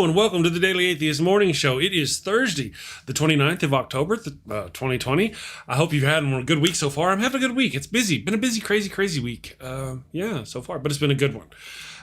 and welcome to the Daily Atheist Morning Show. It is Thursday, the 29th of October, 2020. I hope you've had a good week so far. I'm having a good week. It's busy. Been a busy, crazy week. So far, but it's been a good one.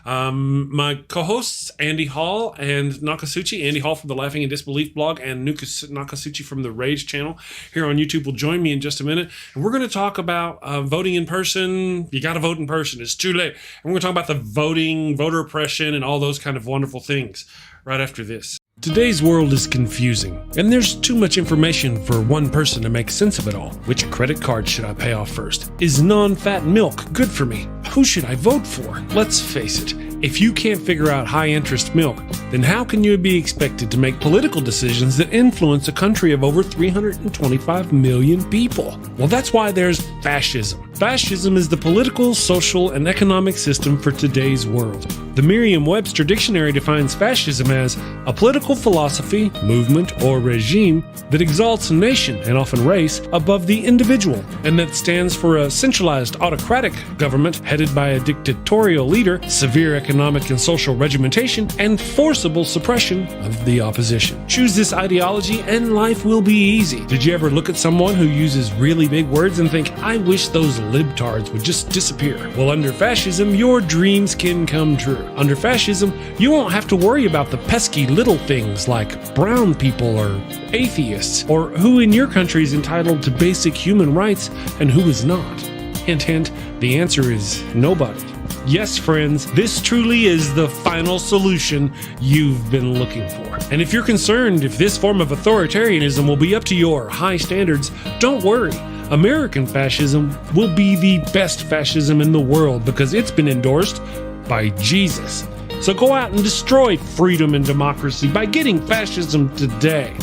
My co-hosts, Andy Hall and Nokasuchi. Andy Hall from the Laughing in Disbelief blog and Nokasuchi from the Rage channel here on YouTube will join me in just a minute. And we're going to talk about voting in person. You got to vote in person. It's too late. And we're going to talk about the voter oppression and all those kind of wonderful things right after this. Today's world is confusing, and there's too much information for one person to make sense of it all. Which credit card should I pay off first? Is non-fat milk good for me? Who should I vote for? Let's face it, if you can't figure out high-interest milk, then how can you be expected to make political decisions that influence a country of over 325 million people? Well, that's why there's fascism. Fascism is the political, social, and economic system for today's world. The Merriam-Webster dictionary defines fascism as a political philosophy, movement, or regime that exalts a nation, and often race, above the individual, and that stands for a centralized autocratic government headed by a dictatorial leader, severe economic and social regimentation, and forcible suppression of the opposition. Choose this ideology and life will be easy. Did you ever look at someone who uses really big words and think, I wish those libtards would just disappear? Well, under fascism, your dreams can come true. Under fascism, you won't have to worry about the pesky little things like brown people or atheists, or who in your country is entitled to basic human rights and who is not. Hint, hint, the answer is nobody. Yes, friends, this truly is the final solution you've been looking for. And if you're concerned if this form of authoritarianism will be up to your high standards, don't worry. American fascism will be the best fascism in the world because it's been endorsed by Jesus. So go out and destroy freedom and democracy by getting fascism today.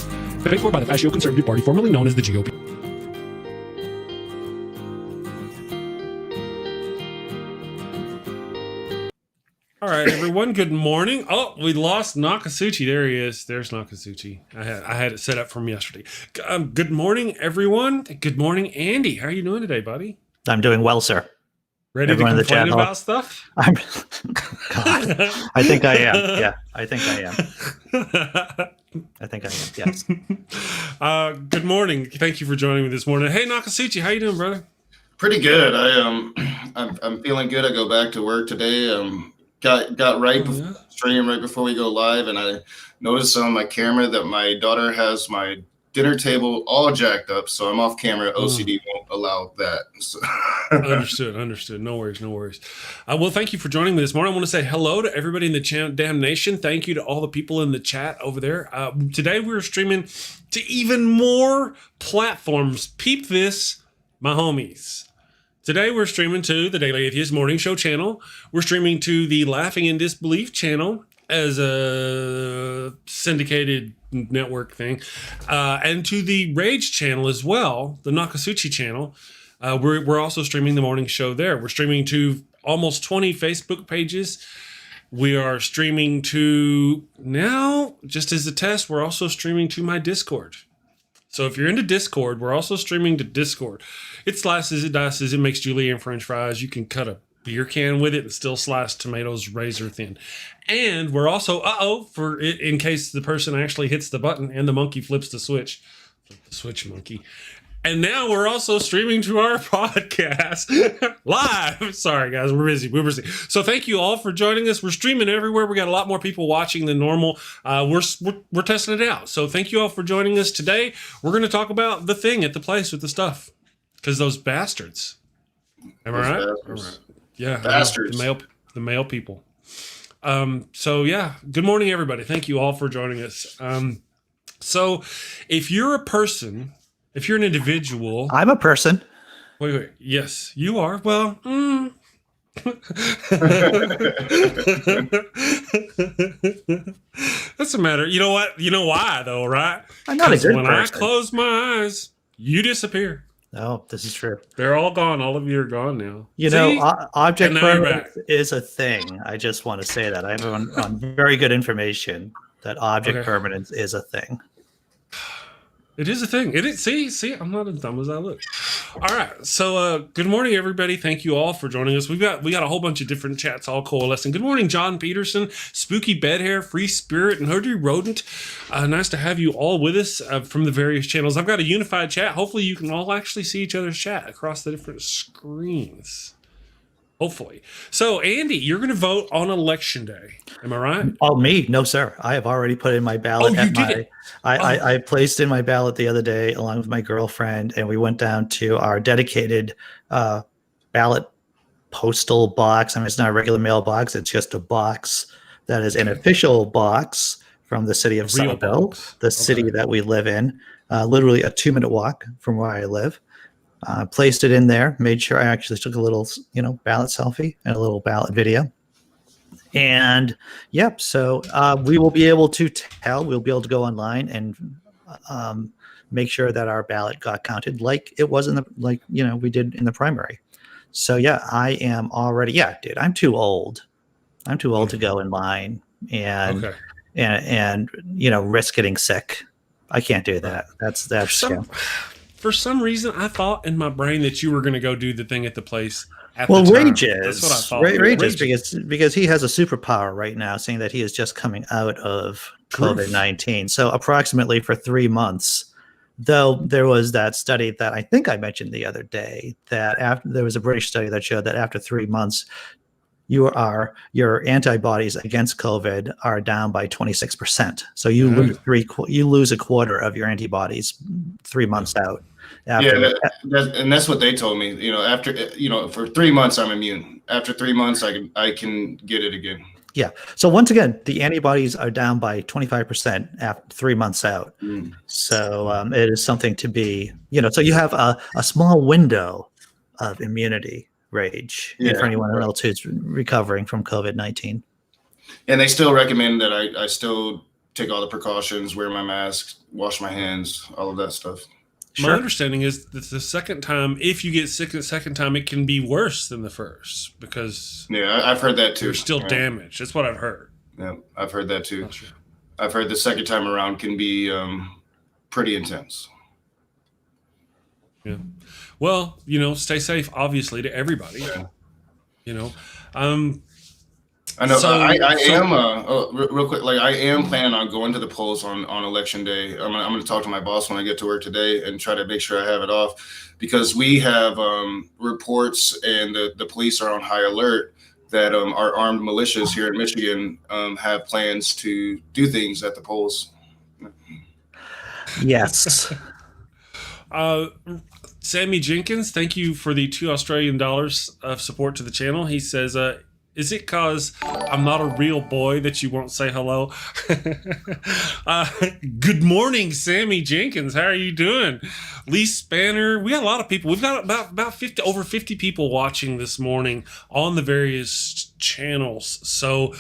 Paid for by the Fascio Conservative Party, formerly known as the GOP. All right, everyone, good morning. Oh, we lost Nokasuchi. There he is. There's Nokasuchi. I had it set up from yesterday. Good morning, everyone. Good morning, Andy. How are you doing today, buddy? I'm doing well, sir. Ready Everyone to complain about stuff? God, I think I am. Yeah, I think I am. Yes. Good morning. Thank you for joining me this morning. Hey, Nokasuchi, how you doing, brother? Pretty good. I'm feeling good. I go back to work today. Got right before stream right before we go live, and I noticed on my camera that my daughter has my dinner table all jacked up, so I'm off camera. OCD won't allow that. So. Understood. No worries. Well, thank you for joining me this morning. I want to say hello to everybody in the Damn Nation. Thank you to all the people in the chat over there. Today we're streaming to even more platforms. Peep this, my homies. Today we're streaming to the Daily Atheist Morning Show channel. We're streaming to the Laughing in Disbelief channel as a syndicated network thing, and to the Rage channel as well, the Nokasuchi channel. We're also streaming the morning show there. We're streaming to almost 20 Facebook pages. We are streaming to now, just as a test, we're also streaming to my Discord. So if you're into Discord, we're also streaming to Discord. It slices, it dices, it makes julienne French fries. You can cut a beer can with it and still slice tomatoes razor thin. And we're also, in case the person actually hits the button and the monkey flips the switch. Flip the switch, monkey. And now we're also streaming to our podcast live. Sorry, guys, we're busy. So thank you all for joining us. We're streaming everywhere. We got a lot more people watching than normal. We're testing it out. So thank you all for joining us today. We're going to talk about the thing at the place with the stuff, because those bastards. Am I right? Bastards. Yeah, bastards. The male people. So yeah, good morning, everybody. Thank you all for joining us. So if you're a person. If you're an individual... I'm a person. Wait. Yes, you are. Well, That's a matter. You know what? You know why, though, right? I'm not a good when person. I close my eyes, you disappear. No, this is true. They're all gone. All of you are gone now. You know, object permanence back. is a thing. I just want to say that. I have on very good information that object permanence is a thing. It is a thing. It is. See, I'm not as dumb as I look. All right. So, good morning, everybody. Thank you all for joining us. We got a whole bunch of different chats all coalescing. Good morning, John Peterson, Spooky Bedhair, Free Spirit, and Hoodie Rodent. Nice to have you all with us from the various channels. I've got a unified chat. Hopefully, you can all actually see each other's chat across the different screens. Hopefully. So, Andy, you're going to vote on Election Day. Am I right? Oh, me? No, sir. I have already put in my ballot. Oh, you did it? I placed in my ballot the other day along with my girlfriend, and we went down to our dedicated ballot postal box. I mean, it's not a regular mailbox. It's just a box that is an official box from the city of Somerville, the city that we live in, literally a 2-minute walk from where I live. Placed it in there, made sure I actually took a little, ballot selfie and a little ballot video. And yep, so we will be able to we'll be able to go online and make sure that our ballot got counted like it was we did in the primary. So yeah, I am already, dude, I'm too old. I'm too old to go in line and risk getting sick. I can't do that. That's For some reason, I thought in my brain that you were going to go do the thing at the place. Rage is. That's what I thought. Rage is because he has a superpower right now, saying that he is just coming out of COVID-19. So approximately for 3 months, though there was that study that I think I mentioned the other day that there was a British study that showed that after 3 months, your antibodies against COVID are down by 26%. So you lose a quarter of your antibodies 3 months out. And that's what they told me. After for 3 months I'm immune. After 3 months I can get it again. Yeah. So once again, the antibodies are down by 25% after 3 months out. So it is something to be, so you have a small window of immunity, Rage, for anyone else who's recovering from COVID-19. And they still recommend that I still take all the precautions, wear my mask, wash my hands, all of that stuff. My understanding is that the second time, if you get sick the second time, it can be worse than the first because I've heard that too. You're still damaged. That's what I've heard. Yeah, I've heard that too. I've heard the second time around can be pretty intense. Yeah. Well, stay safe, obviously, to everybody. Yeah. I know. Real quick. Like I am planning on going to the polls on election day. I'm going to talk to my boss when I get to work today and try to make sure I have it off, because we have reports and the police are on high alert that our armed militias here in Michigan have plans to do things at the polls. Yes. Sammy Jenkins, thank you for the $2 Australian of support to the channel. He says, is it because I'm not a real boy that you won't say hello? Good morning, Sammy Jenkins. How are you doing? Lee Spanner. We got a lot of people. We've got about over 50 people watching this morning on the various channels. So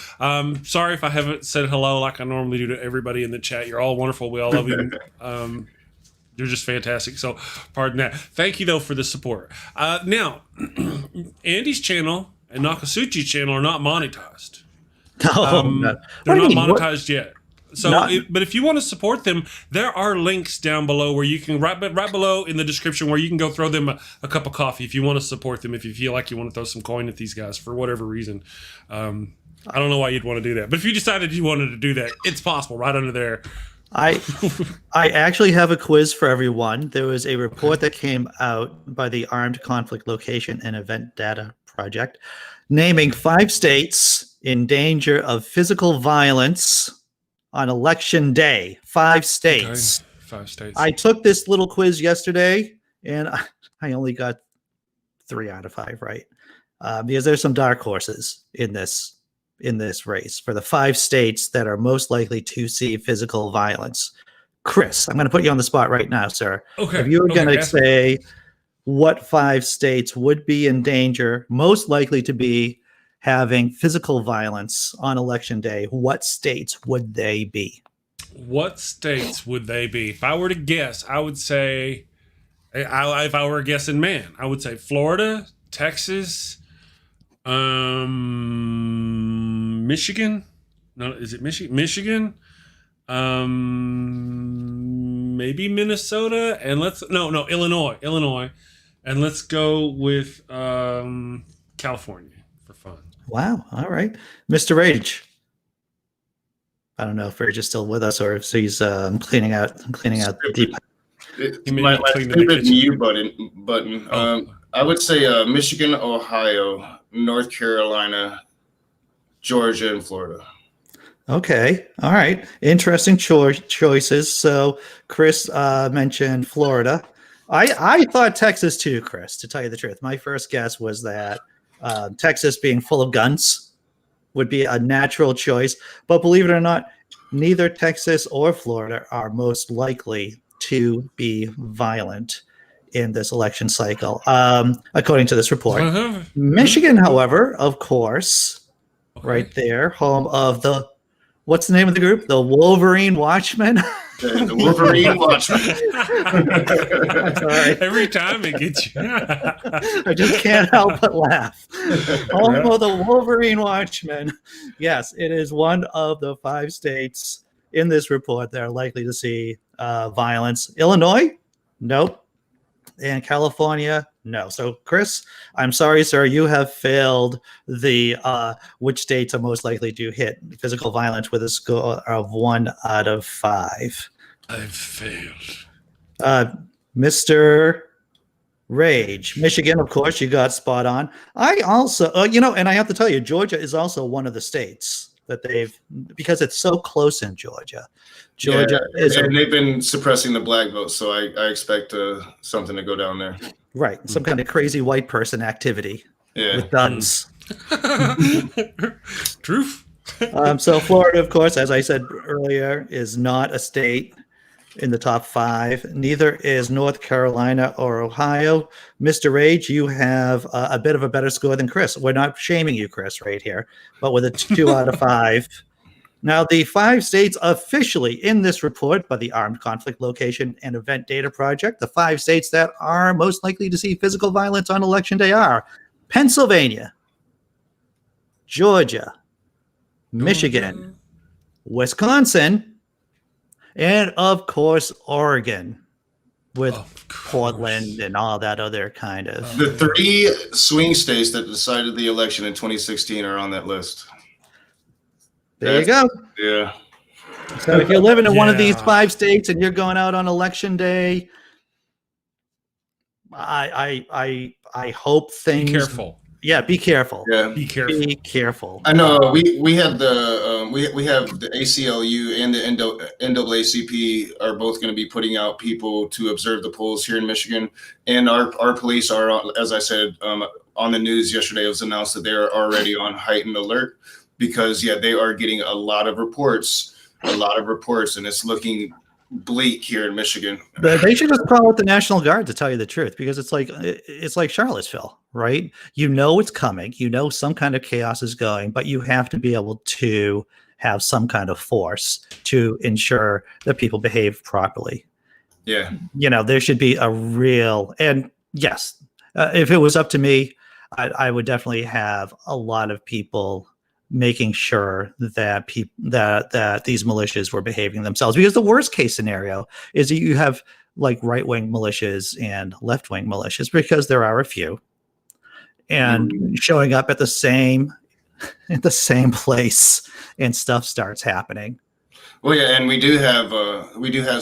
sorry if I haven't said hello like I normally do to everybody in the chat. You're all wonderful. We all love you. You're just fantastic. So pardon that. Thank you, though, for the support. Now, Andy's channel and Nokasuchi's channel are not monetized. No, they're not monetized yet. So, but if you want to support them, there are links down below where you can, right below in the description, where you can go throw them a cup of coffee if you want to support them, if you feel like you want to throw some coin at these guys for whatever reason. I don't know why you'd want to do that. But if you decided you wanted to do that, it's possible right under there. I actually have a quiz for everyone. There was a report that came out by the Armed Conflict Location and Event Data Project naming 5 states in danger of physical violence on election day. 5 states. Okay. 5 states. I took this little quiz yesterday and I only got 3 out of 5 right, because there's some dark horses in this race for the 5 states that are most likely to see physical violence. Chris, I'm going to put you on the spot right now, sir. Okay. If you were going to say what 5 states would be in danger, most likely to be having physical violence on election day, what states would they be? What states would they be? If I were to guess, I would say, if I were guessing man, I would say Florida, Texas, Michigan. No, is it Michigan? maybe Minnesota, and Illinois, and let's go with California for fun. Wow. All right. Mr. Rage. I don't know if Rage is still with us or if he's cleaning out the deep. My stupid mute button. I would say Michigan, Ohio, North Carolina, Georgia, and Florida. Okay. All right. Interesting choices. So Chris mentioned Florida. I thought Texas too, Chris, to tell you the truth. My first guess was that Texas, being full of guns, would be a natural choice. But believe it or not, neither Texas or Florida are most likely to be violent in this election cycle, according to this report. Michigan, however, of course, right there, home of what's the name of the group? The Wolverine Watchmen. The Wolverine Watchmen. Sorry. Every time it gets you. I just can't help but laugh. Home of the Wolverine Watchmen. Yes, it is one of the 5 states in this report that are likely to see violence. Illinois? Nope. And California? No. So, Chris, I'm sorry, sir, you have failed the which states are most likely to hit physical violence with a score of 1 out of 5. I've failed. Mr. Rage. Michigan, of course, you got spot on. I also, and I have to tell you, Georgia is also one of the states that because it's so close in Georgia. Georgia is, and they've been suppressing the black vote, so I expect something to go down there. Right, some kind of crazy white person activity with guns. Truth. So Florida, of course, as I said earlier, is not a state in the top 5. Neither is North Carolina or Ohio. Mr. Rage, you have a bit of a better score than Chris. We're not shaming you, Chris, right here, but with a 2 out of 5. Now, the 5 states officially in this report by the Armed Conflict Location and Event Data Project, the 5 states that are most likely to see physical violence on Election Day are Pennsylvania, Georgia, Michigan, Wisconsin, and, of course, Oregon, with Portland and all that other kind of. The 3 swing states that decided the election in 2016 are on that list. There you go. Yeah. So if you're living in one of these 5 states and you're going out on Election Day, I hope things. Be careful. Yeah, be careful. Yeah, be careful. Be careful. I know we have we have the ACLU and the NAACP are both going to be putting out people to observe the polls here in Michigan, and our police are, as I said on the news yesterday, it was announced that they are already on heightened alert because they are getting a lot of reports, and it's looking bleak here in Michigan. They should just call it the National Guard, to tell you the truth, because it's like Charlottesville, right? You know it's coming. You know some kind of chaos is going, but you have to be able to have some kind of force to ensure that people behave properly. Yeah. There should be a real, and yes, if it was up to me, I would definitely have a lot of people making sure that that these militias were behaving themselves, because the worst case scenario is that you have like right-wing militias and left-wing militias, because there are a few, and showing up at the same place and stuff starts happening. Well, yeah, and we do have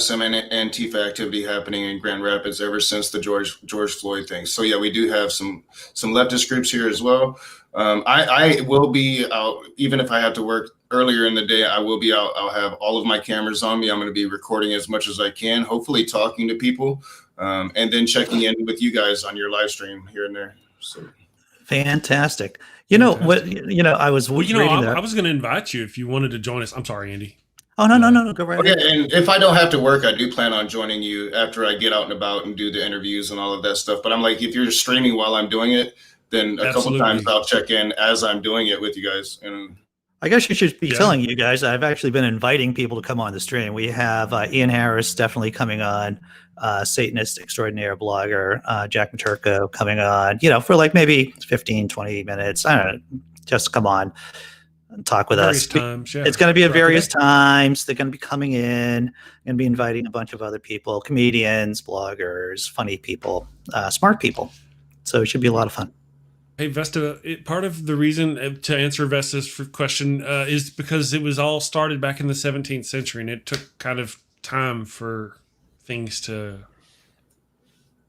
some Antifa activity happening in Grand Rapids ever since the George Floyd thing. So yeah, we do have some leftist groups here as well. I will be out, even if I have to work earlier in the day. I will be out. I'll have all of my cameras on me. I'm going to be recording as much as I can, hopefully talking to people, and then checking in with you guys on your live stream here and there. So fantastic. I was I was going to invite you if you wanted to join us. I'm sorry, Andy. Oh, no, go right ahead. Okay, and if I don't have to work, I do plan on joining you after I get out and about and do the interviews and all of that stuff. But I'm like, if you're streaming while I'm doing it, then a couple times I'll check in as I'm doing it with you guys. And I guess you should be telling you guys, I've actually been inviting people to come on the stream. We have Ian Harris definitely coming on, Satanist extraordinaire blogger, Jack Maturko coming on, for like maybe 15, 20 minutes. I don't know, just come on. talk with Various us. times, yeah. It's going to be at Throughout the various day. times. They're going to be coming in and be inviting a bunch of other people, comedians, bloggers, funny people, smart people. So it should be a lot of fun. Hey, Vesta, part of the reason to answer Vesta's question is because it was all started back in the 17th century, and it took kind of time for things to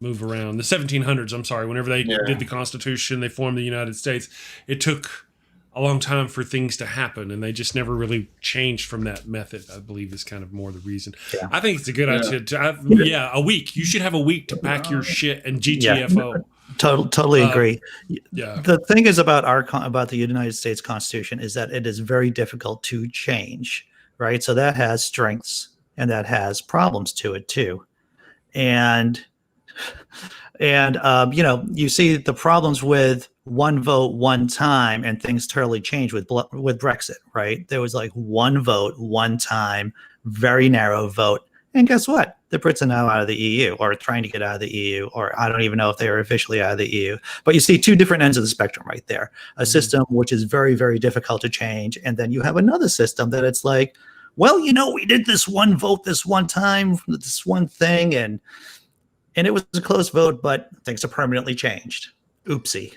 move around. The 1700s, I'm sorry, whenever they did the Constitution, they formed the United States, it took a long time for things to happen, and they just never really changed from that method, I believe is kind of more the reason. Yeah. I think it's a good idea. A week. You should have a week to pack your shit and GTFO. Yeah. Totally agree. Yeah. The thing is about the United States Constitution is that it is very difficult to change, right? So that has strengths and that has problems to it too. And you see the problems with one vote, one time, and things totally changed with Brexit, right? There was like one vote, one time, very narrow vote. And guess what? The Brits are now out of the EU, or trying to get out of the EU, or I don't even know if they are officially out of the EU. But you see two different ends of the spectrum right there. A system which is very, very difficult to change. And then you have another system that it's like, well, we did this one vote, this one time, this one thing, and it was a close vote, but things are permanently changed. Oopsie.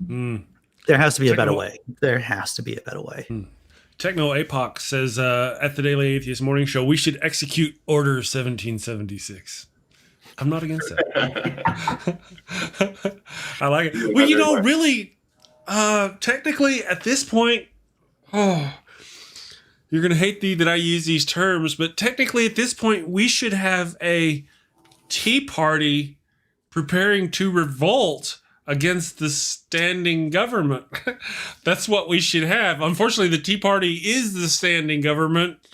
There has to be a better way. There has to be a better way. Techno Apoc says at the Daily Atheist Morning Show, we should execute Order 1776. I'm not against that. I like it. Well, really, technically at this point, you're going to hate that I use these terms, but technically at this point, we should have a Tea Party preparing to revolt against the standing government. That's what we should have. Unfortunately, the Tea Party is the standing government.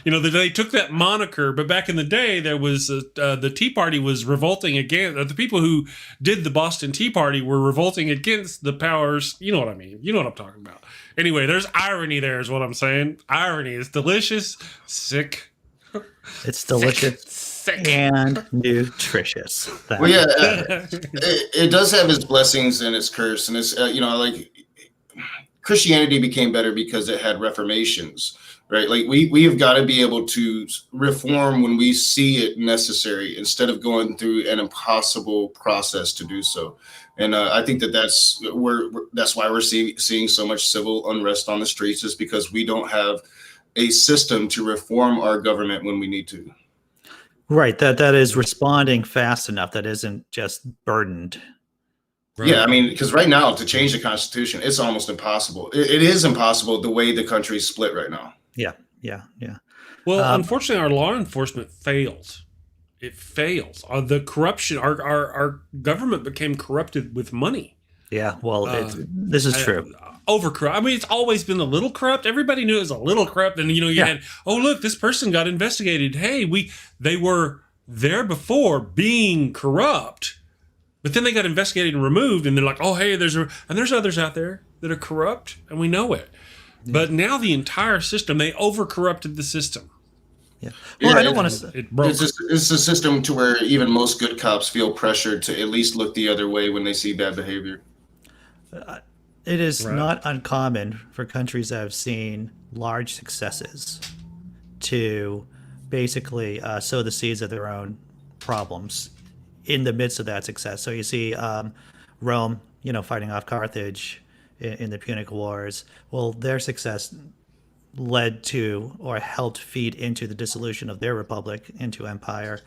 They took that moniker, but back in the day, there was the Tea Party was revolting against the people who did the Boston Tea Party were revolting against the powers. You know what I mean? You know what I'm talking about. Anyway, there's irony there, is what I'm saying. Irony is delicious, sick. It's delicious. And nutritious. Well, yeah, it does have its blessings and its curse, and it's like Christianity became better because it had reformations, right? Like we have got to be able to reform when we see it necessary instead of going through an impossible process to do so. And I think that's why we're seeing so much civil unrest on the streets, is because we don't have a system to reform our government when we need to. Right, that is responding fast enough, that isn't just burdened. Right. Yeah, I mean, because right now to change the Constitution, it's almost impossible. It is impossible the way the country's split right now. Yeah. Well, unfortunately, our law enforcement fails. It fails. The corruption, our government became corrupted with money. Yeah, well, this is true. Over-corrupt. I mean, it's always been a little corrupt. Everybody knew it was a little corrupt. And, you had, oh, look, this person got investigated. Hey, they were there before being corrupt, but then they got investigated and removed. And they're like, oh, hey, there's others out there that are corrupt, and we know it. Yeah. But now the entire system, they over-corrupted the system. Yeah. Well, I don't want to. It broke. It's a system to where even most good cops feel pressured to at least look the other way when they see bad behavior. It is not uncommon for countries that have seen large successes to basically sow the seeds of their own problems in the midst of that success. So you see Rome, fighting off Carthage in the Punic Wars. Well, their success led to or helped feed into the dissolution of their republic into empire.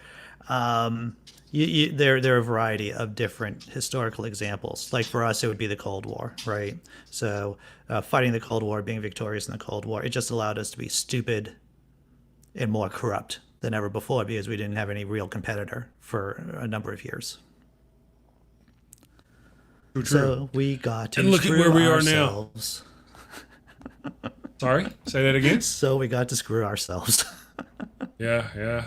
There are a variety of different historical examples. Like for us, it would be the Cold War, right? So fighting the Cold War, being victorious in the Cold War, it just allowed us to be stupid and more corrupt than ever before because we didn't have any real competitor for a number of years. True. So we got to look screw at where we ourselves. Are now. Sorry, say that again. So we got to screw ourselves. Yeah.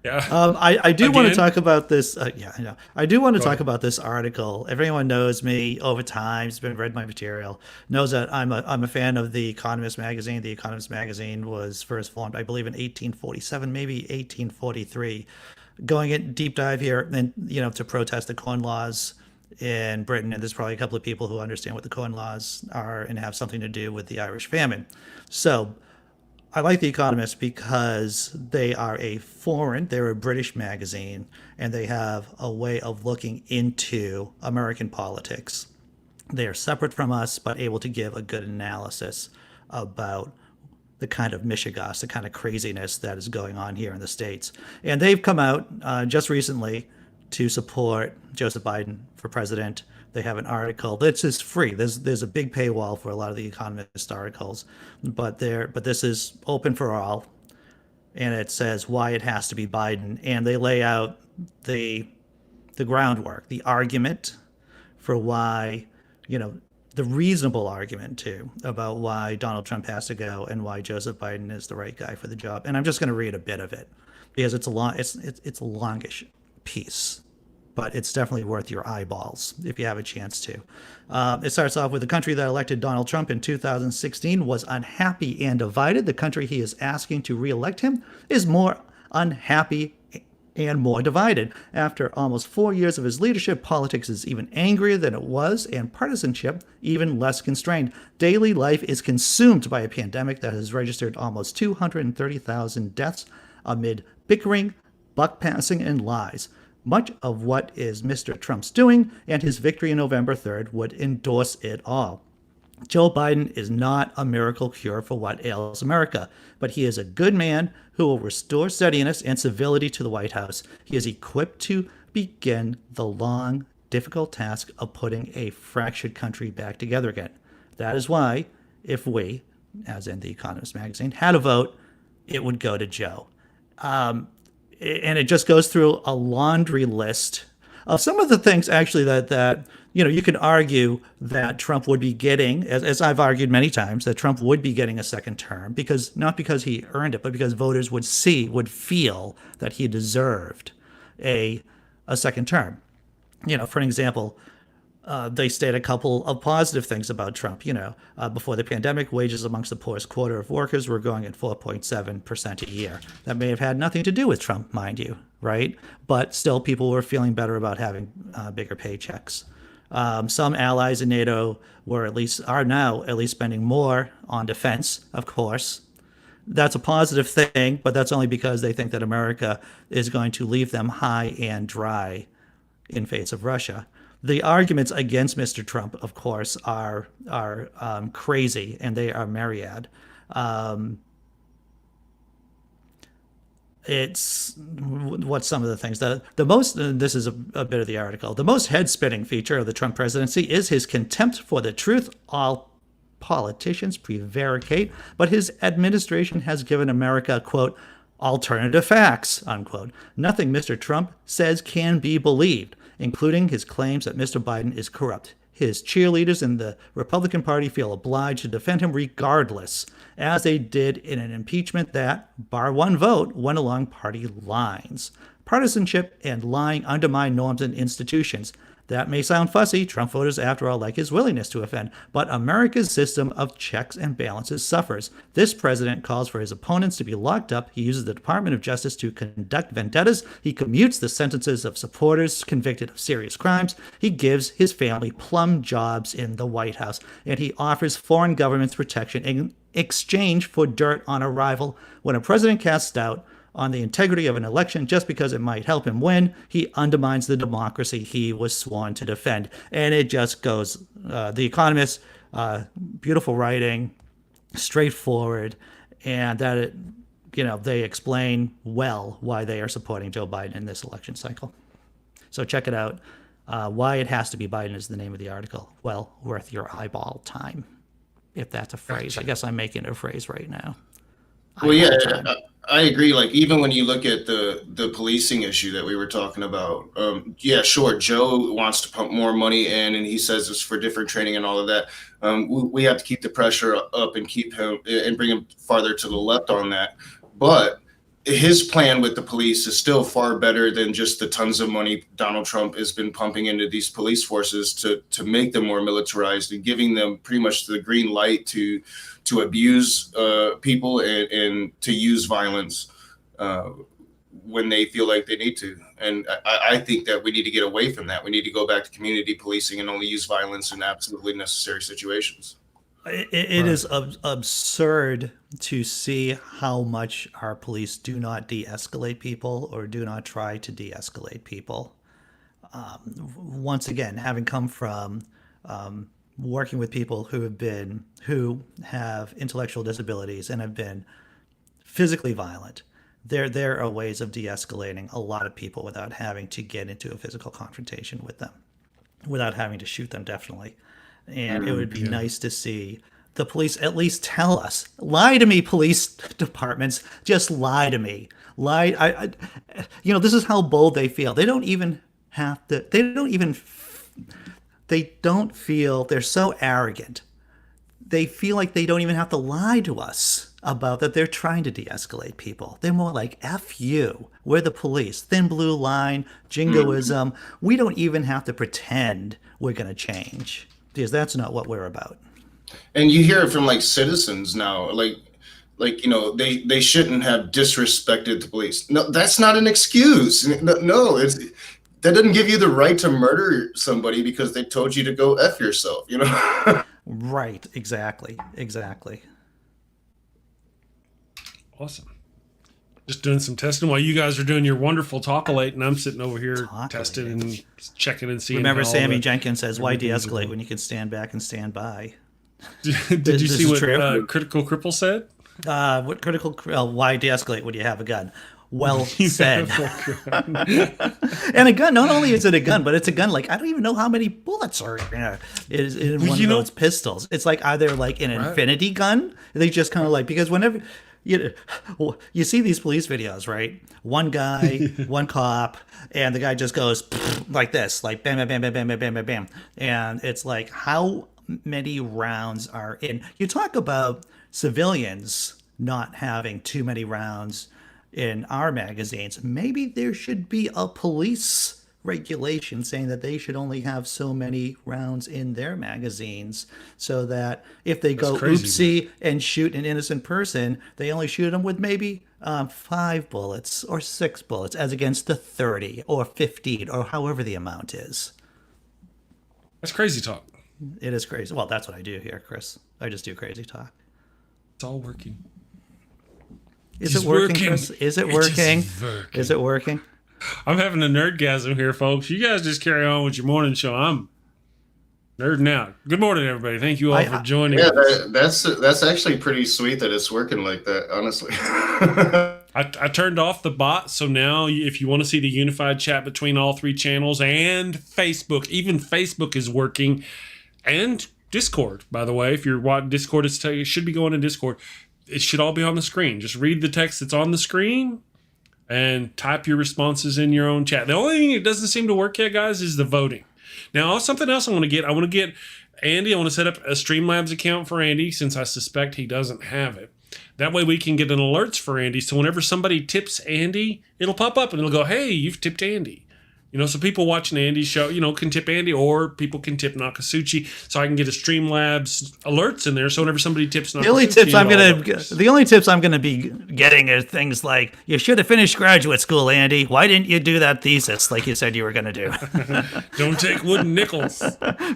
I do want to talk about this. I do want to talk about this article. Everyone knows me over time. Has been read my material. Knows that I'm a fan of the Economist magazine. The Economist magazine was first formed, I believe, in 1847, maybe 1843. Going in deep dive here, and to protest the Corn Laws in Britain, and there's probably a couple of people who understand what the Corn Laws are and have something to do with the Irish famine. So I like The Economist because they're a British magazine, and they have a way of looking into American politics. They are separate from us, but able to give a good analysis about the kind of mishigas, the kind of craziness that is going on here in the States. And they've come out just recently to support Joseph Biden for president. They have an article that's just free. There's a big paywall for a lot of the Economist articles, but this is open for all, and it says why it has to be Biden, and they lay out the groundwork, the argument for why, the reasonable argument too about why Donald Trump has to go and why Joseph Biden is the right guy for the job. And I'm just going to read a bit of it because it's a longish piece, but it's definitely worth your eyeballs if you have a chance to. It starts off with: the country that elected Donald Trump in 2016 was unhappy and divided. The country he is asking to re-elect him is more unhappy and more divided. After almost 4 years of his leadership, politics is even angrier than it was, and partisanship even less constrained. Daily life is consumed by a pandemic that has registered almost 230,000 deaths amid bickering, buck passing, and lies. Much of what is Mr. Trump's doing, and his victory on November 3rd would endorse it all. Joe Biden is not a miracle cure for what ails America, but he is a good man who will restore steadiness and civility to the White House. He is equipped to begin the long, difficult task of putting a fractured country back together again. That is why, if we, as in The Economist magazine, had a vote, it would go to Joe. And it just goes through a laundry list of some of the things actually that you can argue that Trump would be getting, as I've argued many times, that Trump would be getting a second term, not because he earned it, but because voters would feel that he deserved a second term. For an example, they state a couple of positive things about Trump. Before the pandemic, wages amongst the poorest quarter of workers were growing at 4.7% a year. That may have had nothing to do with Trump, mind you, right? But still, people were feeling better about having bigger paychecks. Some allies in NATO are now at least spending more on defense, of course. That's a positive thing, but that's only because they think that America is going to leave them high and dry in face of Russia. The arguments against Mr. Trump, of course, are crazy, and they are myriad. What's some of the things the most, this is a bit of the article, the most head-spinning feature of the Trump presidency is his contempt for the truth. All politicians prevaricate, but his administration has given America, quote, alternative facts, unquote. Nothing Mr. Trump says can be believed, including his claims that Mr. Biden is corrupt. His cheerleaders in the Republican Party feel obliged to defend him regardless, as they did in an impeachment that, bar one vote, went along party lines. Partisanship and lying undermine norms and institutions. That may sound fussy. Trump voters, after all, like his willingness to offend. But America's system of checks and balances suffers. This president calls for his opponents to be locked up. He uses the Department of Justice to conduct vendettas. He commutes the sentences of supporters convicted of serious crimes. He gives his family plum jobs in the White House. And he offers foreign governments protection in exchange for dirt on arrival. When a president casts doubt on the integrity of an election just because it might help him win, he undermines the democracy he was sworn to defend. And it just goes, The Economist, beautiful writing, straightforward, and that they explain well why they are supporting Joe Biden in this election cycle. So check it out. Why it has to be Biden is the name of the article. Well worth your eyeball time, if that's a phrase. Gotcha. I guess I'm making it a phrase right now. Well, yeah, I agree. Like, even when you look at the policing issue that we were talking about, yeah, sure, Joe wants to pump more money in, and he says it's for different training and all of that. We have to keep the pressure up and keep him and bring him farther to the left on that. But his plan with the police is still far better than just the tons of money Donald Trump has been pumping into these police forces to make them more militarized and giving them pretty much the green light to abuse people and to use violence. when they feel like they need to. And I think that we need to get away from that. We need to go back to community policing and only use violence in absolutely necessary situations. It is absurd to see how much our police do not de-escalate people or do not try to de-escalate people. Once again, having come from working with people who have intellectual disabilities and have been physically violent, there are ways of de-escalating a lot of people without having to get into a physical confrontation with them, without having to shoot them, definitely. And it would be nice to see the police at least tell us. Lie to me, police departments. Just lie to me. Lie. This is how bold they feel. They don't even have to. They don't feel. They're so arrogant. They feel like they don't even have to lie to us about that they're trying to de-escalate people. They're more like, F you. We're the police. Thin blue line, jingoism. We don't even have to pretend we're going to change, because that's not what we're about. And you hear it from like citizens now, like they shouldn't have disrespected the police. No, that's not an excuse. No, that doesn't give you the right to murder somebody because they told you to go F yourself, Right, exactly. Awesome. Just doing some testing while you guys are doing your wonderful talk-alate, and I'm sitting over here testing and checking and seeing. Remember, Sammy Jenkins says, "Why de-escalate when you can stand back and stand by?" Did you see what Critical Cripple said? Why de-escalate when you have a gun? Well said. And a gun, not only is it a gun, but it's a gun like I don't even know how many bullets are in one of those pistols. It's like either like an infinity gun. They just kind of like, because whenever you see these police videos, right? One guy, one cop, and the guy just goes like this, like bam, bam, bam, bam, bam, bam, bam, bam. And it's like, how many rounds are in? You talk about civilians not having too many rounds in our magazines. Maybe there should be a police regulation saying that they should only have so many rounds in their magazines, so that if they go oopsie and shoot an innocent person, they only shoot them with maybe 5 bullets or 6 bullets, as against the 30 or 15 or however the amount is. That's crazy talk. It is crazy. Well, that's what I do here, Chris. I just do crazy talk. It's all working. Is it working, Chris? Is it working? Is it working? I'm having a nerdgasm here, folks. You guys just carry on with your morning show. I'm nerding out. Good morning, everybody. Thank you all for joining. Yeah, that's actually pretty sweet that it's working like that, honestly. I turned off the bot, so now if you want to see the unified chat between all 3 channels and Facebook, even Facebook is working, and Discord, by the way. If you're watching Discord, it should be going to Discord. It should all be on the screen. Just read the text that's on the screen and type your responses in your own chat. The only thing that doesn't seem to work yet, guys, is the voting. Now, something else I want to get Andy. I want to set up a Streamlabs account for Andy, since I suspect he doesn't have it. That way we can get an alerts for Andy. So whenever somebody tips Andy, it'll pop up and it'll go, hey, you've tipped Andy. So people watching Andy's show, can tip Andy, or people can tip Nokasuchi, so I can get a Streamlabs alerts in there. So whenever somebody tips Nokasuchi, the only tips I'm gonna be getting are things like, you should have finished graduate school, Andy. Why didn't you do that thesis like you said you were gonna do? Don't take wooden nickels.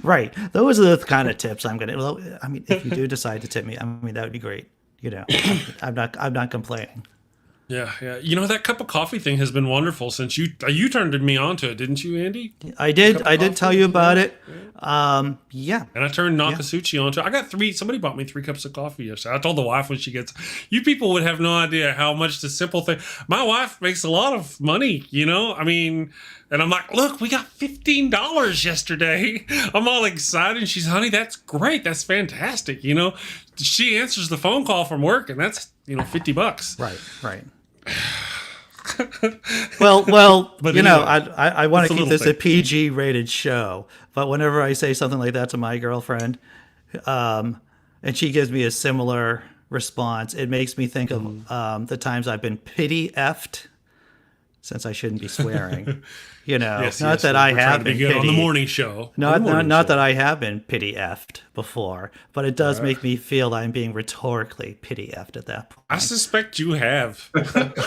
Right. Those are the kind of tips I'm gonna. Well, I mean, if you do decide to tip me, that would be great. I'm not complaining. Yeah. That cup of coffee thing has been wonderful since you turned me onto it, didn't you, Andy? I did tell you about it. Yeah. And I turned Nokasuchi onto it. I got 3. Somebody bought me 3 cups of coffee yesterday. I told the wife when she gets. You people would have no idea how much the simple thing. My wife makes a lot of money. And I'm like, look, we got $15 yesterday. I'm all excited. And she's, honey, that's great. That's fantastic. She answers the phone call from work, and that's $50. Right. Well, but I want to keep this a PG rated show, but whenever I say something like that to my girlfriend, and she gives me a similar response, it makes me think of the times I've been pity effed since I shouldn't be swearing. You know, Yes, not yes, that we're I trying have to be been good on the pity- morning show. Not that I have been pity effed before, but it does make me feel I'm being rhetorically pity effed at that point. I suspect you have.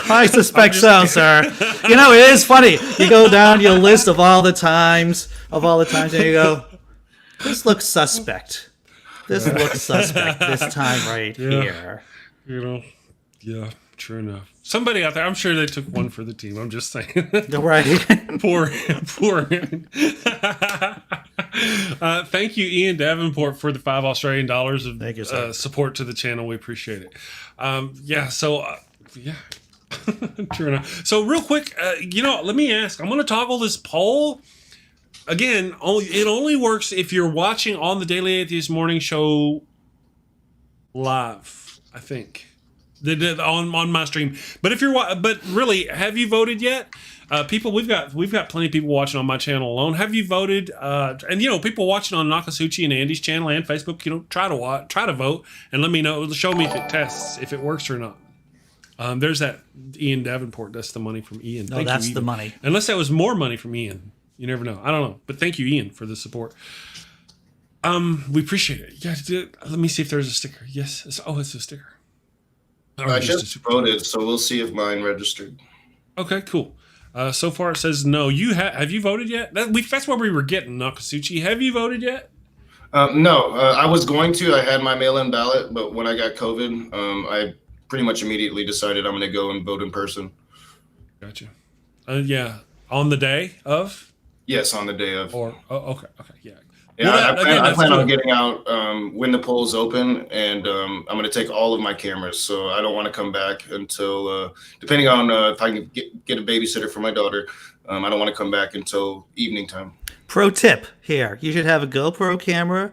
I suspect so, sir. You know, it is funny. You go down your list of all the times, and you go, this looks suspect. This looks suspect this time right here. You know, yeah, true enough. Somebody out there, I'm sure they took one for the team. I'm just saying. Right. Poor. Thank you, Ian Davenport, for the $5 Australian of Thank you, sir. support to the channel. We appreciate it. True enough. So real quick, let me ask. I'm going to toggle this poll. Again, it only works if you're watching on the Daily Atheist Morning Show live, I think. On my stream. But if really, have you voted yet? People, we've got plenty of people watching on my channel alone. Have you voted? And people watching on Nokasuchi and Andy's channel and Facebook, try to vote and let me know. Show me if it tests, if it works or not. There's that Ian Davenport. That's the money from Ian. No, that's the money. Unless that was more money from Ian. You never know. I don't know. But thank you, Ian, for the support. We appreciate it. Yeah, let me see if there's a sticker. Yes. It's a sticker. I just voted, so we'll see if mine registered. Okay, cool. So far it says no. Have you voted yet? That's what we were getting, Nokasuchi. Have you voted yet? No, I was going to. I had my mail-in ballot, but when I got COVID, I pretty much immediately decided I'm going to go and vote in person. Gotcha. Yeah, on the day of? Yes, on the day of. Okay, yeah. Yeah, Well, I plan on getting out when the polls open, and I'm going to take all of my cameras. So I don't want to come back until, depending on if I can get a babysitter for my daughter, I don't want to come back until evening time. Pro tip here: you should have a GoPro camera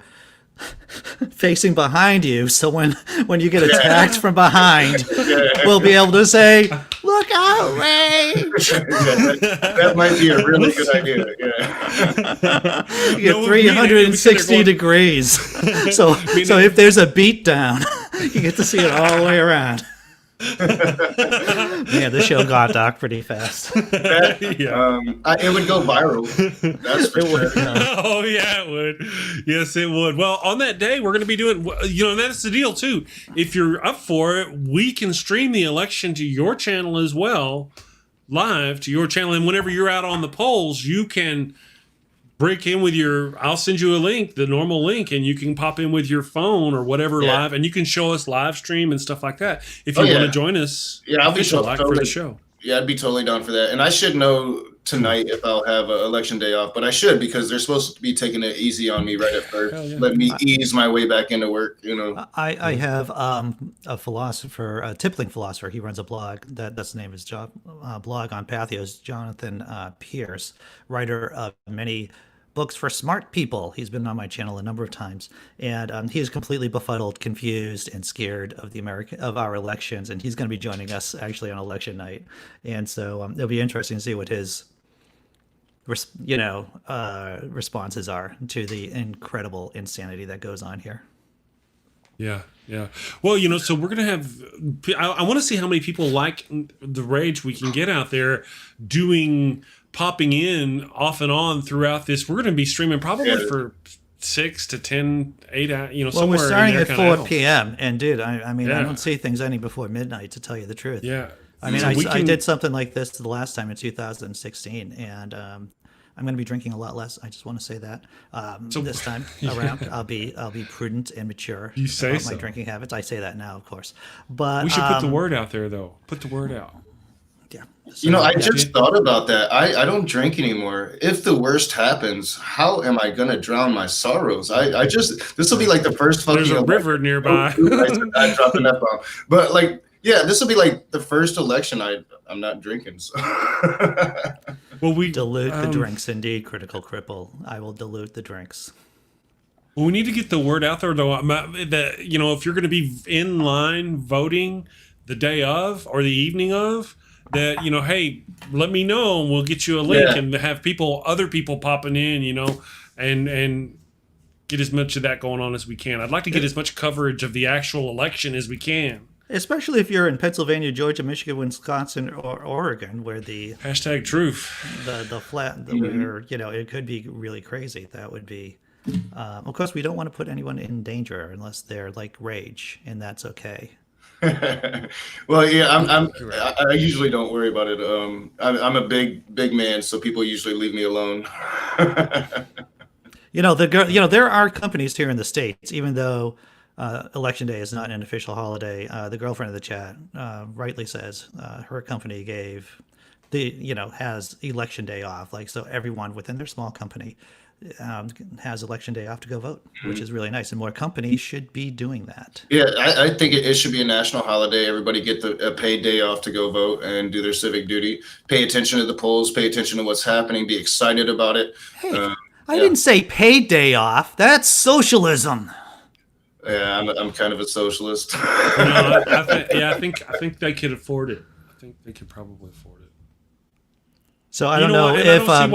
facing behind you, so when you get attacked from behind, we'll be able to say, "Look out, Ray!" That might be a really good idea. Yeah. You get 360 degrees. So if there's a beat down, you get to see it all the way around. Yeah, the show got dark pretty fast. It would go viral. That's for sure. Oh yeah, it would. Yes, it would. Well, on that day, we're going to be doing. And that's the deal too. If you're up for it, we can stream the election to your channel as well, live to your channel. And whenever you're out on the polls, you can break in with I'll send you a link, the normal link, and you can pop in with your phone or whatever live, and you can show us live stream and stuff like that. If you want to join us, I'll be totally for the show. Yeah, I'd be totally down for that. And I should know tonight if I'll have an election day off, but I should, because they're supposed to be taking it easy on me right at first. Let me ease my way back into work. I have a philosopher, a tippling philosopher. He runs a blog. That's the name of his job. Blog on Pathos. Jonathan Pierce, writer of many books for smart people. He's been on my channel a number of times, and he is completely befuddled, confused, and scared of our elections. And he's going to be joining us actually on election night, and so it'll be interesting to see what his responses are to the incredible insanity that goes on here. Yeah. Well, so we're going to have, I want to see how many people like the rage we can get out there popping in off and on throughout this. We're going to be streaming probably for 6 to 10, 8 hours, well, somewhere we're starting in at there 4 p.m. And dude, I mean, I don't see things any before midnight, to tell you the truth. Yeah. I mean, I did something like this the last time in 2016, and I'm going to be drinking a lot less. I just want to say that this time around, I'll be prudent and mature about my drinking habits. I say that now, of course, but we should put the word out there, though. Put the word out. Yeah. I just thought about that. I don't drink anymore. If the worst happens, how am I going to drown my sorrows? This will be like the first fucking. There's a river nearby. I dropped an F-bomb. But this will be like the first election I'm not drinking. So. Well, we dilute the drinks, indeed, Critical Cripple. I will dilute the drinks. Well, we need to get the word out there, though. That if you're going to be in line voting the day of or the evening of, that hey, let me know and we'll get you a link and have other people popping in, and get as much of that going on as we can. I'd like to get as much coverage of the actual election as we can. Especially if you're in Pennsylvania, Georgia, Michigan, Wisconsin, or Oregon, where the Hashtag truth. where it could be really crazy. That would be, of course, we don't want to put anyone in danger unless they're like rage, and that's okay. Well, yeah, I usually don't worry about it. I'm a big man, so people usually leave me alone. There are companies here in the States, even though Election Day is not an official holiday. The girlfriend of the chat rightly says her company has Election Day off. Like, so everyone within their small company has Election Day off to go vote, which is really nice. And more companies should be doing that. Yeah, I think it should be a national holiday. Everybody get a paid day off to go vote and do their civic duty. Pay attention to the polls. Pay attention to what's happening. Be excited about it. Hey, I didn't say paid day off. That's socialism. Yeah, I'm kind of a socialist. I think they could afford it. I think they could probably afford it. So I don't know if I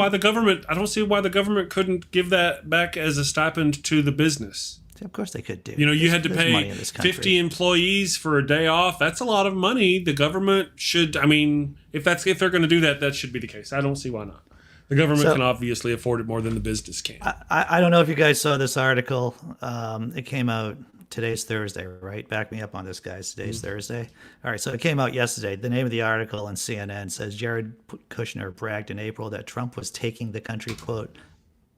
don't see why the government couldn't give that back as a stipend to the business. Of course they could do. You had to pay 50 employees for a day off. That's a lot of money. The government should. I mean, if they're going to do that, that should be the case. I don't see why not. The government can obviously afford it more than the business can. I don't know if you guys saw this article. It came out. Today's Thursday, right? Back me up on this, guys. Today's Thursday. All right, so it came out yesterday. The name of the article on CNN says Jared Kushner bragged in April that Trump was taking the country, quote,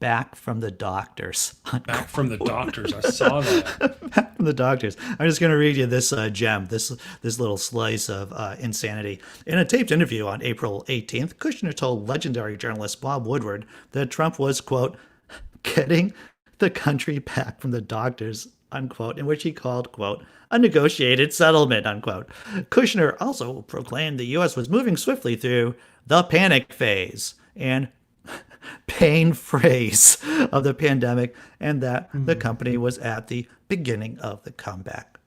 back from the doctors. Unquote. Back from the doctors. I saw that. Back from the doctors. I'm just going to read you this gem, this little slice of insanity. In a taped interview on April 18th, Kushner told legendary journalist Bob Woodward that Trump was, quote, getting the country back from the doctors, unquote, in which he called, quote, a negotiated settlement, unquote. Kushner also proclaimed the U.S. was moving swiftly through the panic phase and pain phrase of the pandemic, and that the company was at the beginning of the comeback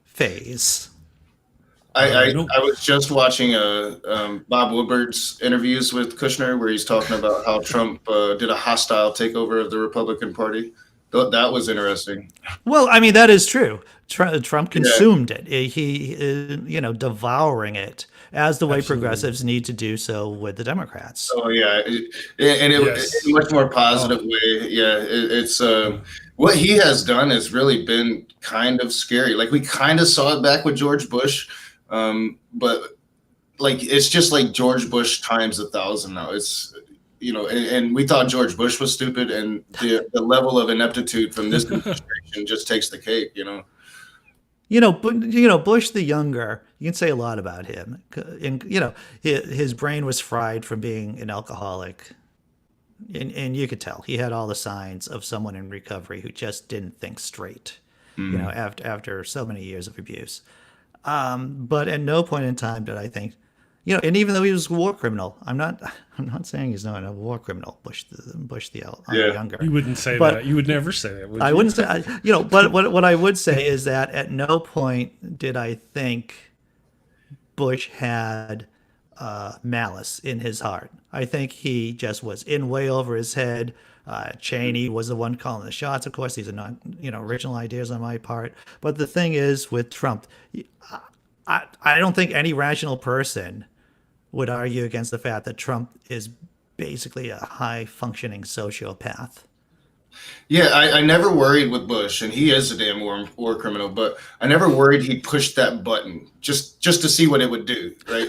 phase. I was just watching Bob Woodward's interviews with Kushner, where he's talking about how Trump did a hostile takeover of the Republican Party. That was interesting. Well, I mean, that is true. Trump consumed it. He devouring it as the way progressives need to do so with the Democrats. Oh yeah, in a much more positive way. Yeah, it's what he has done has really been kind of scary. Like, we kind of saw it back with George Bush, but like, it's just like George Bush times 1,000 now. It's and we thought George Bush was stupid, and the level of ineptitude from this administration just takes the cake. Bush the younger, you can say a lot about him. And his brain was fried from being an alcoholic, and you could tell he had all the signs of someone in recovery who just didn't think straight. After so many years of abuse. But at no point in time did I think. And even though he was a war criminal, I'm not saying he's not a war criminal. Bush the younger. You wouldn't say that. You would never say that. Would you? I wouldn't say. But what I would say is that at no point did I think Bush had malice in his heart. I think he just was in way over his head. Cheney was the one calling the shots. Of course, these are not original ideas on my part. But the thing is, with Trump, I don't think any rational person would argue against the fact that Trump is basically a high-functioning sociopath. Yeah, I never worried with Bush, and he is a damn war criminal, but I never worried he'd push that button just to see what it would do, right?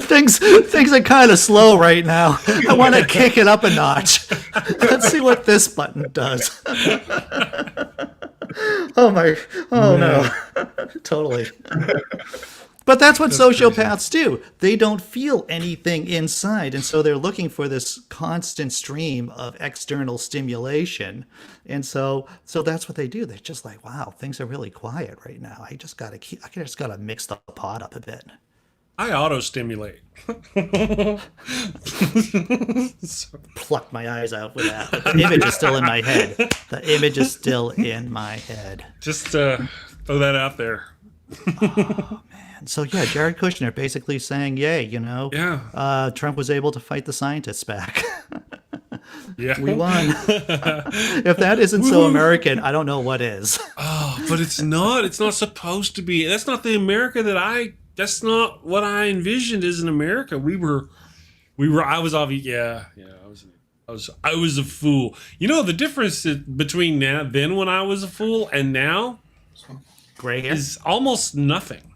Things are kind of slow right now. I want to kick it up a notch. Let's see what this button does. No. Totally. But that's what sociopaths do. They don't feel anything inside, and so they're looking for this constant stream of external stimulation. And so that's what they do. They're just like, wow, things are really quiet right now. I just gotta mix the pot up a bit. I auto-stimulate. Pluck my eyes out with that. But the image is still in my head. The image is still in my head. Just throw that out there. Oh, man. So, yeah, Jared Kushner basically saying, yay, Trump was able to fight the scientists back. Yeah. We won. If that isn't so American, I don't know what is. Oh, but it's not. It's not supposed to be. That's not the America that's not what I envisioned as an America. I was obviously, I was a fool. You know, the difference between then when I was a fool and now Gray hair? is almost nothing.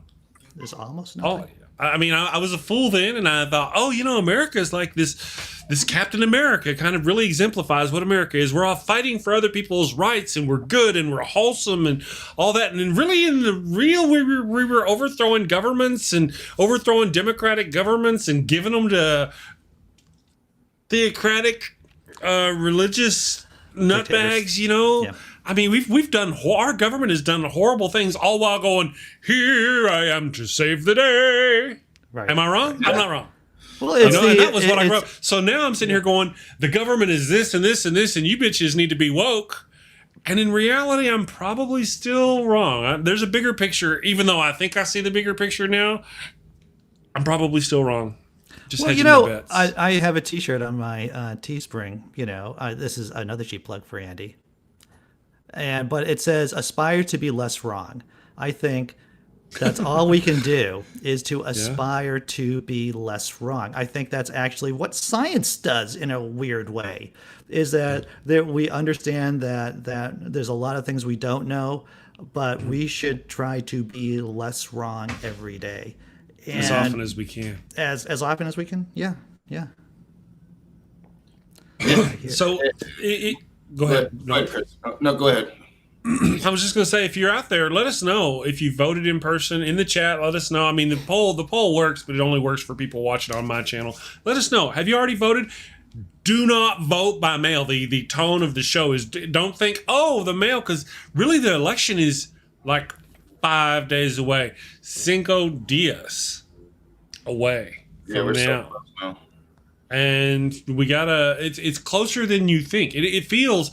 There's almost nothing. Oh, I mean, I was a fool then, and I thought, America is like this Captain America kind of really exemplifies what America is. We're all fighting for other people's rights, and we're good, and we're wholesome, and all that. And then really in the real, we were overthrowing governments and overthrowing democratic governments and giving them to theocratic, religious nutbags, you know? Yeah. I mean, we've done, our government has done horrible things all while going, here I am to save the day. Right. Am I wrong? Yeah. I'm not wrong. Well, it's and that was what I wrote. So now I'm sitting here going, the government is this and this and this, and you bitches need to be woke. And in reality, I'm probably still wrong. There's a bigger picture, even though I think I see the bigger picture now. I'm probably still wrong. Just hedging my bets. I have a T-shirt on my Teespring. You know, this is another cheap plug for Andy. But it says, aspire to be less wrong. I think that's all we can do is to aspire to be less wrong. I think that's actually what science does in a weird way, is that we understand that there's a lot of things we don't know, but we should try to be less wrong every day. And as often as we can. As often as we can? Yeah. So, go ahead. Go ahead, Chris. No, go ahead. I was just going to say, if you're out there, let us know if you voted in person in the chat. Let us know. I mean, the poll works, but it only works for people watching on my channel. Let us know. Have you already voted? Do not vote by mail. The tone of the show is, don't think, the mail, because really the election is like 5 days away. Cinco dias away from now. So close now. And we gotta, it's closer than you think. It feels,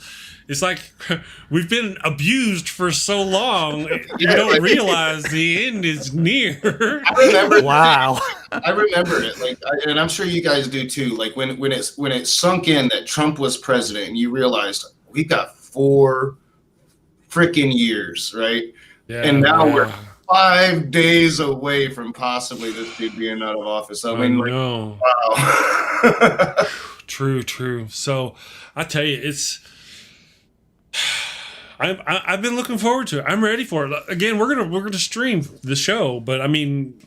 it's like we've been abused for so long, you don't realize the end is near. I remember. Wow. I remember it, and I'm sure you guys do too. Like when it sunk in that Trump was president, and you realized we've got 4 freaking years, right? Yeah, and now we're 5 days away from possibly this dude being out of office. I mean, wow. True. So I tell you, I've been looking forward to it. I'm ready for it. Again, we're gonna stream the show, but I mean,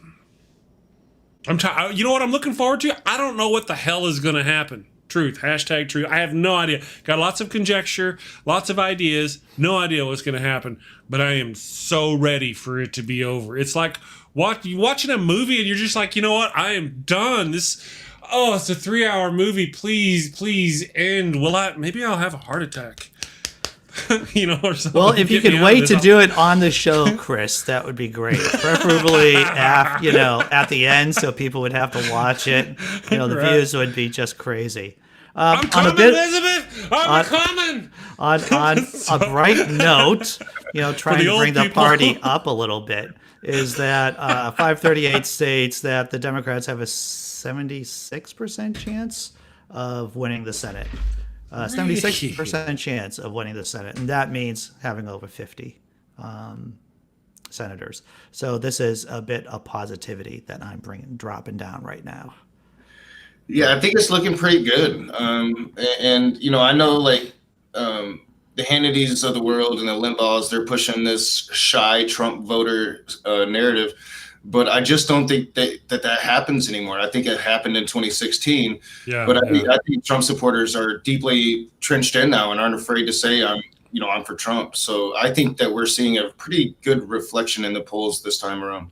you know what I'm looking forward to? I don't know what the hell is gonna happen. Truth. #truth. I have no idea. Got lots of conjecture, lots of ideas, no idea what's going to happen. But I am so ready for it to be over. It's like watching a movie and you're just like, you know what? I am done. It's a 3-hour movie. Please end. Maybe I'll have a heart attack. Or something. Well, if you could wait to do it on the show, Chris, that would be great. Preferably at the end, so people would have to watch it. The views would be just crazy. I'm coming, Elizabeth. I'm coming. On a bright note, trying to bring the party up a little bit, is that 538 states that the Democrats have a 76% chance of winning the Senate. 76% chance of winning the Senate, and that means having over 50 senators. So this is a bit of positivity that I'm dropping down right now. Yeah, I think it's looking pretty good. And I know the Hannitys of the world and the Limbaughs, they're pushing this shy Trump voter narrative. But I just don't think that happens anymore. I think it happened in 2016. Yeah, but I think Trump supporters are deeply trenched in now and aren't afraid to say I'm for Trump. So I think that we're seeing a pretty good reflection in the polls this time around.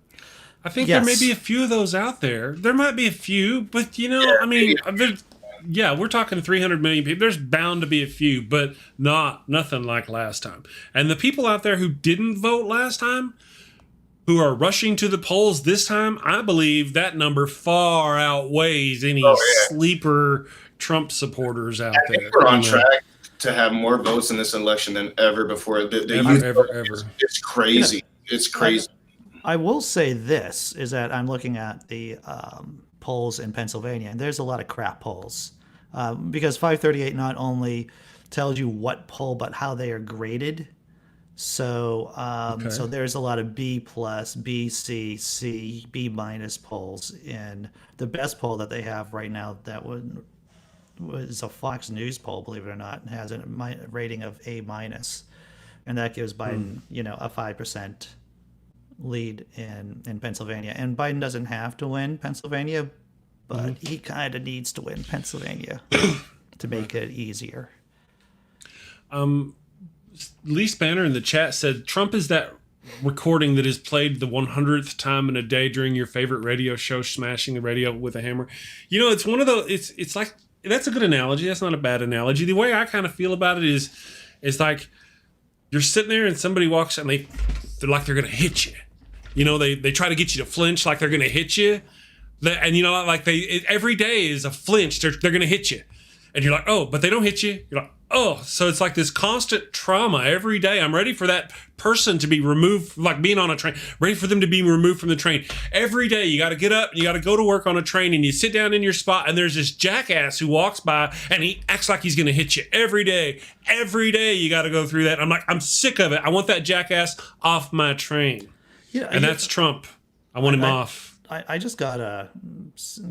I think there may be a few of those out there. There might be a few, but we're talking 300 million people. There's bound to be a few, but nothing like last time. And the people out there who didn't vote last time, who are rushing to the polls this time, I believe that number far outweighs any sleeper Trump supporters out there. We're on track to have more votes in this election than ever before. Ever. It's crazy. It's crazy. I will say this, is that I'm looking at the polls in Pennsylvania, and there's a lot of crap polls. because 538 not only tells you what poll, but how they are graded. So, so there's a lot of B plus, B, C, C, B minus polls. And the best poll that they have right now that was a Fox News poll, believe it or not, has a rating of A minus, and that gives Biden, a 5% lead in Pennsylvania. And Biden doesn't have to win Pennsylvania, but he kind of needs to win Pennsylvania to make it easier. Lee Spanner in the chat said Trump is that recording that is played the 100th time in a day during your favorite radio show, smashing the radio with a hammer. It's one of those. It's like, that's a good analogy. That's not a bad analogy. The way I kind of feel about it is like you're sitting there and somebody walks and they're like they're gonna hit you. They try to get you to flinch like they're gonna hit you. And every day is a flinch. They're gonna hit you, and you're like, oh, but they don't hit you. You're like, oh, so it's like this constant trauma every day. I'm ready for that person to be removed, like being on a train, ready for them to be removed from the train. Every day you got to get up, you got to go to work on a train, and you sit down in your spot, and there's this jackass who walks by, and he acts like he's going to hit you every day. Every day you got to go through that. I'm like, I'm sick of it. I want that jackass off my train. Yeah, and that's Trump. I want him off. I just got to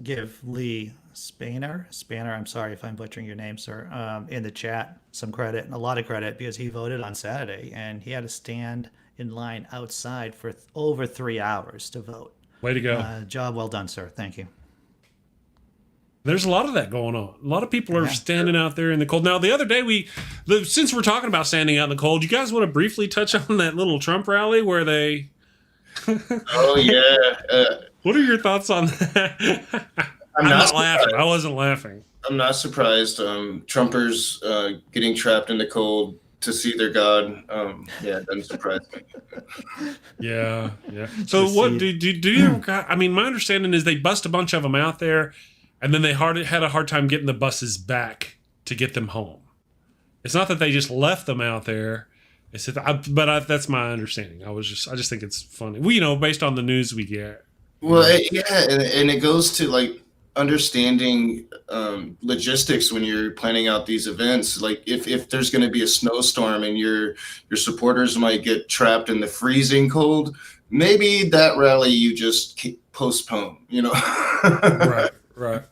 give Lee Spanner, I'm sorry if I'm butchering your name, sir, in the chat, some credit, a lot of credit, because he voted on Saturday and he had to stand in line outside for over 3 hours to vote. Way to go. Job well done, sir. Thank you. There's a lot of that going on. A lot of people are standing out there in the cold. Now, the other day, since we're talking about standing out in the cold, you guys want to briefly touch on that little Trump rally where they... Oh, yeah. What are your thoughts on that? I'm not laughing. I wasn't laughing. I'm not surprised. Trumpers getting trapped in the cold to see their God. It doesn't surprise me. Yeah. So what do you? I mean, my understanding is they bust a bunch of them out there, and then they had a hard time getting the buses back to get them home. It's not that they just left them out there. That's my understanding. I just think it's funny. Based on the news we get. Well, and it goes to like understanding logistics when you're planning out these events. Like if there's going to be a snowstorm and your supporters might get trapped in the freezing cold, maybe that rally you just postpone. Right.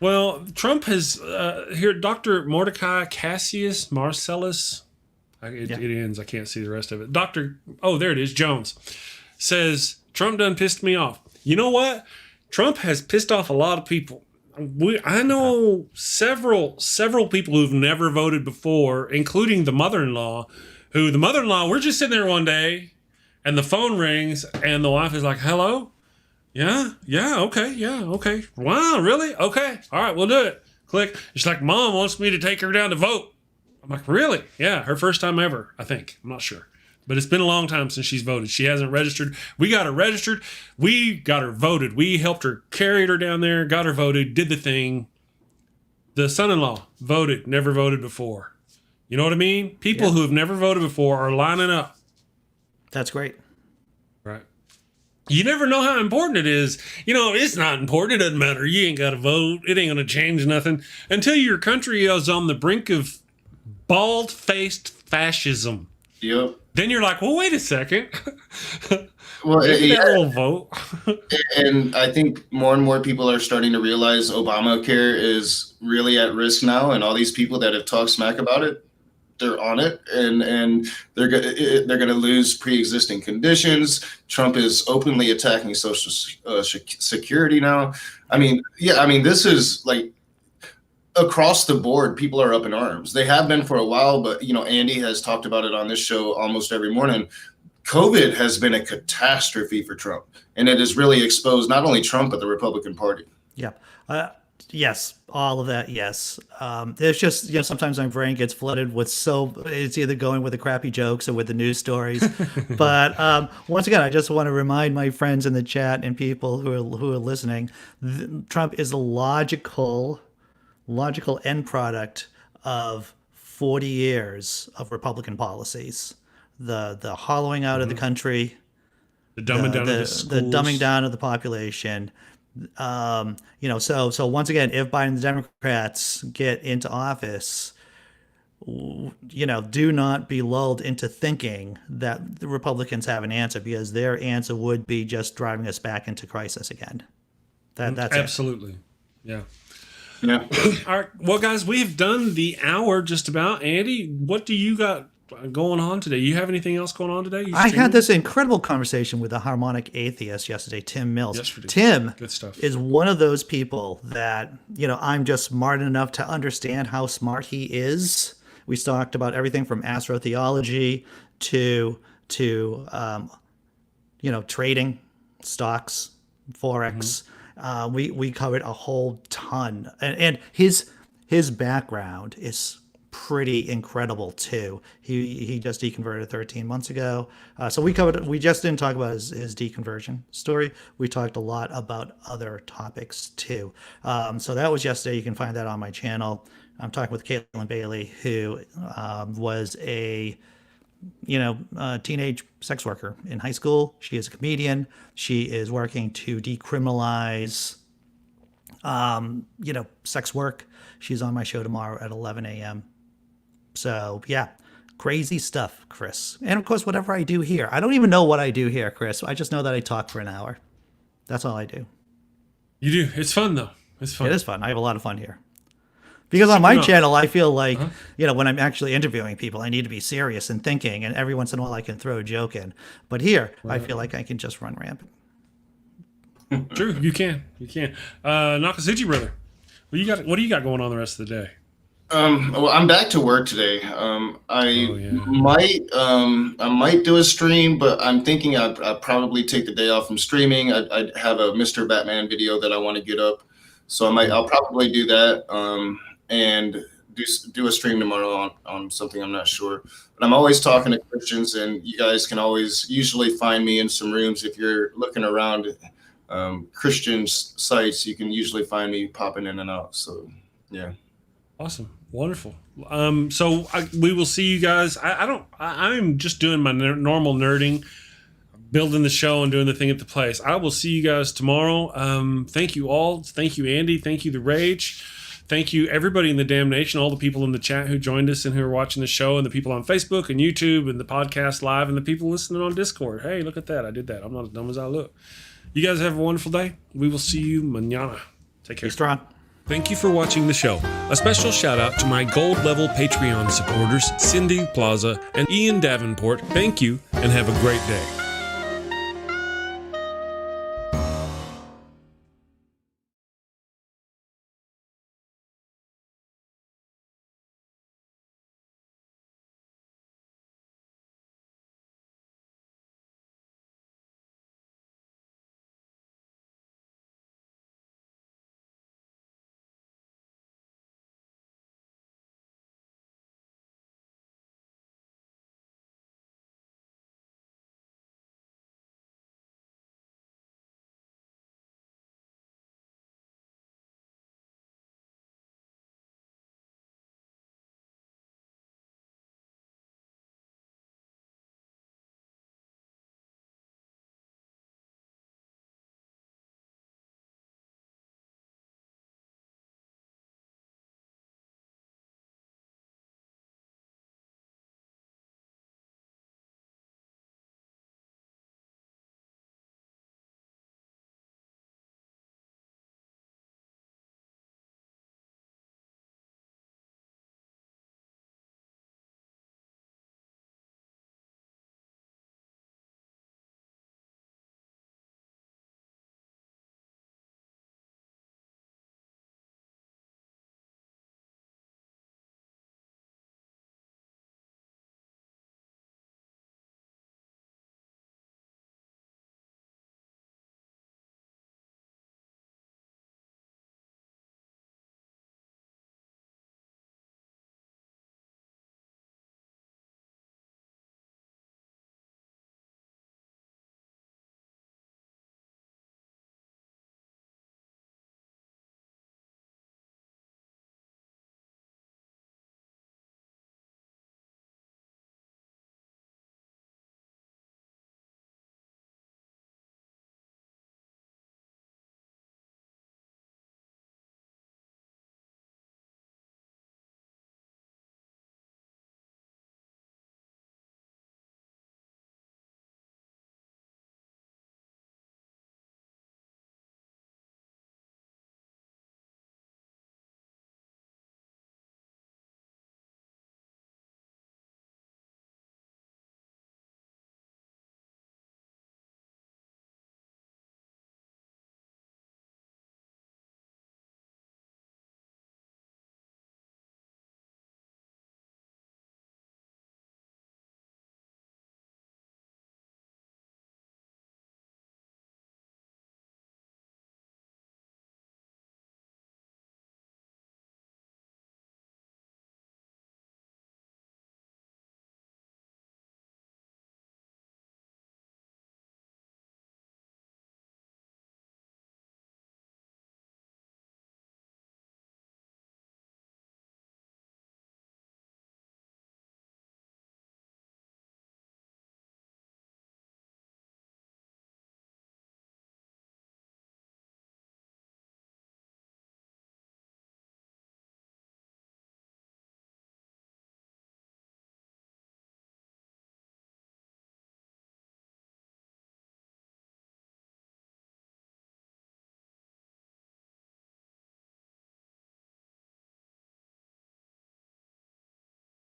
Well, Trump has here. Dr. Mordecai Cassius Marcellus. It ends. I can't see the rest of it. There it is. Jones says Trump done pissed me off. You know what? Trump has pissed off a lot of people. I know several people who've never voted before, including the mother-in-law, we're just sitting there one day and the phone rings and the wife is like, hello? Yeah, okay. Wow, really? Okay, all right, we'll do it. Click. She's like, Mom wants me to take her down to vote. I'm like, really? Yeah, her first time ever, I think. I'm not sure. But it's been a long time since she's voted. She hasn't registered. We got her registered. We got her voted. We helped her, carried her down there, got her voted, did the thing. The son-in-law voted, never voted before. You know what I mean? People who have never voted before are lining up. That's great. Right. You never know how important it is. It's not important. It doesn't matter. You ain't got to vote. It ain't going to change nothing until your country is on the brink of bald-faced fascism. Yep. Then you're like, well, wait a second. Well, little vote. And I think more and more people are starting to realize Obamacare is really at risk now, and all these people that have talked smack about it, they're on it, and they're going to lose pre-existing conditions. Trump is openly attacking Social Security now. This is like across the board, people are up in arms. They have been for a while, but Andy has talked about it on this show almost every morning. COVID has been a catastrophe for Trump, and it has really exposed not only Trump but the Republican Party. Yeah. Yes, all of that. Yes. It's just, sometimes my brain gets flooded with it's either going with the crappy jokes or with the news stories. But once again, I just want to remind my friends in the chat and people who are listening, Trump is a logical end product of 40 years of Republican policies. The hollowing out of the country, the dumbing down of the schools, the dumbing down of the population, So once again, if Biden's Democrats get into office, do not be lulled into thinking that the Republicans have an answer, because their answer would be just driving us back into crisis again. That's absolutely. Yeah. Yeah. All right. Well, guys, we've done the hour just about. Andy, what do you got going on today? You have anything else going on today? I had this incredible conversation with a harmonic atheist yesterday, Tim Mills. Yesterday. Tim Good stuff. is one of those people that, I'm just smart enough to understand how smart he is. We talked about everything from astrotheology to trading, stocks, Forex. We covered a whole ton, and his background is pretty incredible too. He just deconverted 13 months ago. So we just didn't talk about his deconversion story. We talked a lot about other topics too. So that was yesterday. You can find that on my channel. I'm talking with Caitlin Bailey, who was a teenage sex worker in high school. She is a comedian. She is working to decriminalize, sex work. She's on my show tomorrow at 11 a.m. So yeah, crazy stuff, Chris. And of course, whatever I do here, I don't even know what I do here, Chris. I just know that I talk for an hour. That's all I do. You do. It's fun though. It's fun. It is fun. I have a lot of fun here. Because on my channel, I feel like, when I'm actually interviewing people, I need to be serious and thinking, and every once in a while I can throw a joke in. But here, I feel like I can just run rampant. True, you can. Nokasuchi, brother, what do you got going on the rest of the day? Well, I'm back to work today. I might do a stream, but I'm thinking I'd probably take the day off from streaming. I have a Mr. Batman video that I want to get up, so I'll probably do that. And do a stream tomorrow on something I'm not sure. But I'm always talking to Christians, and you guys can always usually find me in some rooms. If you're looking around Christian sites, you can usually find me popping in and out. So, yeah. Awesome. Wonderful. So we will see you guys. I'm just doing my normal nerding, building the show and doing the thing at the place. I will see you guys tomorrow. Thank you all. Thank you, Andy. Thank you, The Rage. Thank you, everybody in the damnation, all the people in the chat who joined us and who are watching the show, and the people on Facebook and YouTube and the podcast live, and the people listening on Discord. Hey, look at that. I did that. I'm not as dumb as I look. You guys have a wonderful day. We will see you mañana. Take care. Be strong. Thank you for watching the show. A special shout out to my gold level Patreon supporters, Cindy Plaza and Ian Davenport. Thank you and have a great day.